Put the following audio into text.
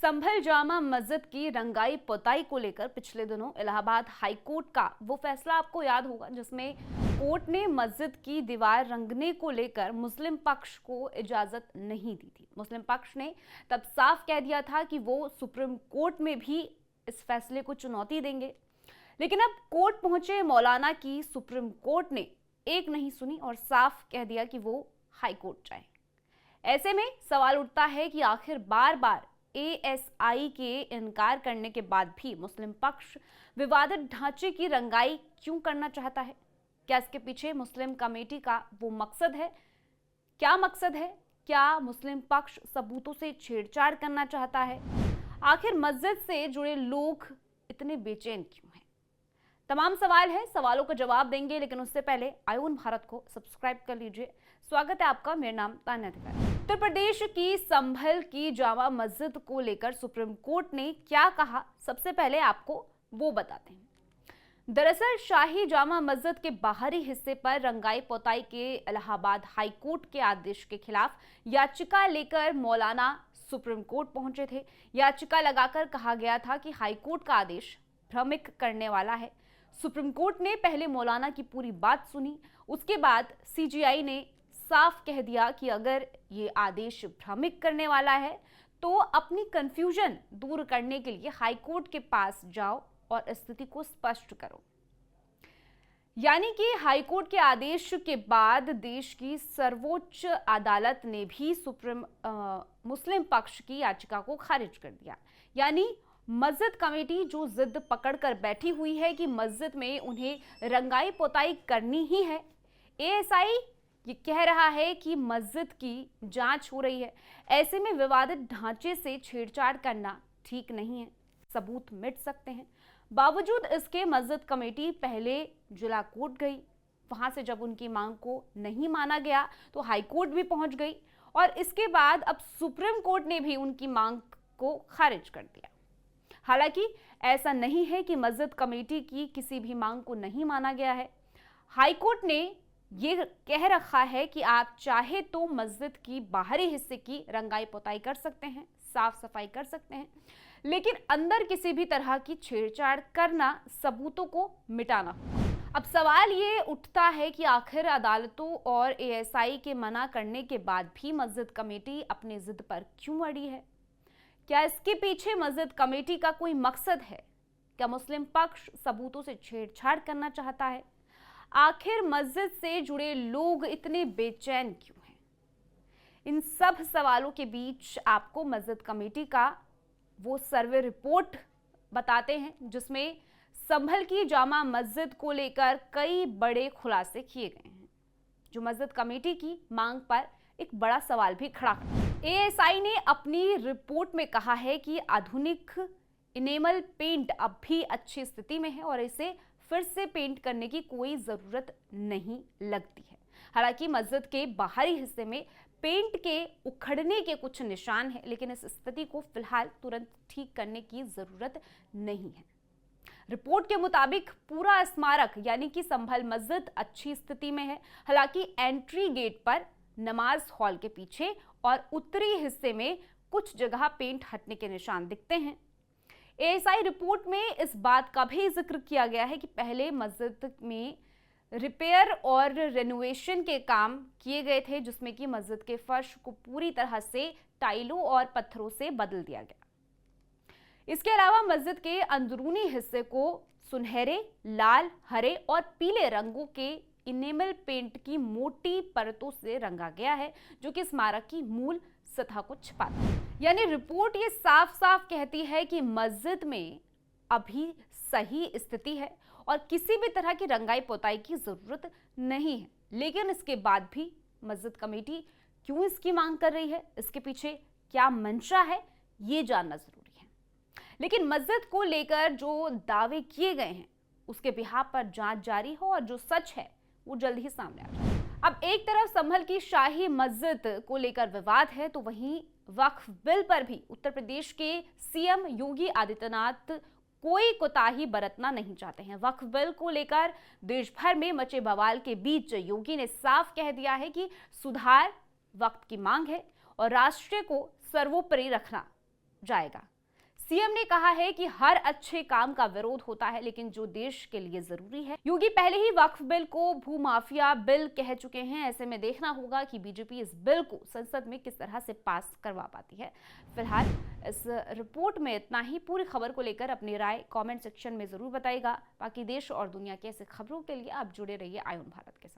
संभल जामा मस्जिद की रंगाई पुताई को लेकर पिछले दिनों इलाहाबाद हाई कोर्ट का वो फैसला आपको याद होगा, जिसमें कोर्ट ने मस्जिद की दीवार रंगने को लेकर मुस्लिम पक्ष को इजाजत नहीं दी थी। मुस्लिम पक्ष ने तब साफ कह दिया था कि वो सुप्रीम कोर्ट में भी इस फैसले को चुनौती देंगे, लेकिन अब कोर्ट पहुंचे मौलाना की सुप्रीम कोर्ट ने एक नहीं सुनी और साफ कह दिया कि वो हाई कोर्ट जाए। ऐसे में सवाल उठता है कि आखिर बार बार एएसआई के इनकार करने के बाद भी मुस्लिम पक्ष विवादित ढांचे की रंगाई क्यों करना चाहता है? क्या इसके पीछे मुस्लिम कमेटी का वो मकसद है? क्या मकसद है? क्या मुस्लिम पक्ष सबूतों से छेड़छाड़ करना चाहता है? आखिर मस्जिद से जुड़े लोग इतने बेचैन क्यों हैं? तमाम सवाल है, सवालों का जवाब देंगे, लेकिन उससे पहले आयोन भारत को सब्सक्राइब कर लीजिए। स्वागत है आपका, मेरा नाम तान्या तिवारी। उत्तर प्रदेश की संभल की जामा मस्जिद को लेकर सुप्रीम कोर्ट ने क्या कहा, सबसे पहले आपको वो बताते हैं। दरअसल शाही जामा मस्जिद के बाहरी हिस्से पर रंगाई पोताई के इलाहाबाद हाई कोर्ट के आदेश के खिलाफ याचिका लेकर मौलाना सुप्रीम कोर्ट पहुंचे थे। याचिका लगाकर कहा गया था कि हाई कोर्ट का आदेश भ्रमित करने वाला है। सुप्रीम कोर्ट ने पहले मौलाना की पूरी बात सुनी, उसके बाद सीजीआई ने साफ कह दिया कि अगर ये आदेश भ्रमित करने वाला है तो अपनी कंफ्यूजन दूर करने के लिए हाई कोर्ट के पास जाओ और स्थिति को स्पष्ट करो। यानी कि हाई कोर्ट के आदेश के बाद देश की सर्वोच्च अदालत ने भी मुस्लिम पक्ष की याचिका को खारिज कर दिया। यानी मस्जिद कमेटी जो जिद पकड़कर बैठी हुई है कि मस्जिद में उन्हें रंगाई पोताई करनी ही है, एएसआई ये कह रहा है कि मस्जिद की जांच हो रही है। ऐसे में विवादित ढांचे से छेड़छाड़ करना ठीक नहीं है, सबूत मिट सकते हैं। बावजूद इसके मस्जिद कमेटी पहले जिला कोर्ट गई, वहां से जब उनकी मांग को नहीं माना गया तो हाई कोर्ट भी पहुंच गई और इसके बाद अब सुप्रीम कोर्ट ने भी उनकी मांग को खारिज कर दिया। हालांकि ऐसा नहीं है कि मस्जिद कमेटी की किसी भी मांग को नहीं माना गया है। हाई कोर्ट ने ये कह रखा है कि आप चाहे तो मस्जिद की बाहरी हिस्से की रंगाई पोताई कर सकते हैं, साफ सफाई कर सकते हैं, लेकिन अंदर किसी भी तरह की छेड़छाड़ करना सबूतों को मिटाना होगा। अब सवाल ये उठता है कि आखिर अदालतों और एएसआई के मना करने के बाद भी मस्जिद कमेटी अपनी जिद पर क्यों अड़ी है? क्या इसके पीछे मस्जिद कमेटी का कोई मकसद है? क्या मुस्लिम पक्ष सबूतों से छेड़छाड़ करना चाहता है? आखिर मस्जिद से जुड़े लोग इतने बेचैन क्यों हैं? इन सब सवालों के बीच आपको मस्जिद कमेटी का वो सर्वे रिपोर्ट बताते हैं, जिसमें संभल की जामा मस्जिद को लेकर कई बड़े खुलासे किए गए हैं, जो मस्जिद कमेटी की मांग पर एक बड़ा सवाल भी खड़ा करता है। एएसआई ने अपनी रिपोर्ट में कहा है कि आधुनिक इनेमल पेंट अब भी अच्छी स्थिति में है और इसे फिर से पेंट करने की कोई जरूरत नहीं लगती है। हालांकि मस्जिद के बाहरी हिस्से में पेंट के उखड़ने के कुछ निशान हैं, लेकिन इस स्थिति को फिलहाल तुरंत ठीक करने की जरूरत नहीं है। रिपोर्ट के मुताबिक पूरा स्मारक यानी कि संभल मस्जिद अच्छी स्थिति में है। हालांकि एंट्री गेट पर, नमाज हॉल के पीछे और उत्तरी हिस्से में कुछ जगह पेंट हटने के निशान दिखते हैं। एएसआई रिपोर्ट में इस बात का भी जिक्र किया गया है कि पहले मस्जिद में रिपेयर और रेनोवेशन के काम किए गए थे, जिसमें कि मस्जिद के फर्श को पूरी तरह से टाइलों और पत्थरों से बदल दिया गया। इसके अलावा मस्जिद के अंदरूनी हिस्से को सुनहरे, लाल, हरे और पीले रंगों के इनेमल पेंट की मोटी परतों से रंगा गया है, जो कि स्मारक की मूल सतह को छिपाता है। यानी रिपोर्ट ये साफ साफ कहती है कि मस्जिद में अभी सही स्थिति है और किसी भी तरह की रंगाई पोताई की जरूरत नहीं है। लेकिन इसके बाद भी मस्जिद कमेटी क्यों इसकी मांग कर रही है, इसके पीछे क्या मंशा है, ये जानना जरूरी है। लेकिन मस्जिद को लेकर जो दावे किए गए हैं उसके बिहाफ पर जांच जारी हो और जो सच है वो जल्द ही सामने आ जाए। अब एक तरफ संभल की शाही मस्जिद को लेकर विवाद है, तो वहीं वक्फ बिल पर भी उत्तर प्रदेश के सीएम योगी आदित्यनाथ कोई कोताही बरतना नहीं चाहते हैं। वक्फ बिल को लेकर देश भर में मचे बवाल के बीच योगी ने साफ कह दिया है कि सुधार वक्त की मांग है और राष्ट्र को सर्वोपरि रखना जाएगा। सीएम ने कहा है कि हर अच्छे काम का विरोध होता है, लेकिन जो देश के लिए जरूरी है। योगी पहले ही वक्फ बिल को भूमाफिया बिल कह चुके हैं। ऐसे में देखना होगा कि बीजेपी इस बिल को संसद में किस तरह से पास करवा पाती है। फिलहाल इस रिपोर्ट में इतना ही। पूरी खबर को लेकर अपनी राय कमेंट सेक्शन में जरूर बताइएगा। बाकी देश और दुनिया की ऐसी खबरों के लिए आप जुड़े रहिए आयुन भारत के साथ।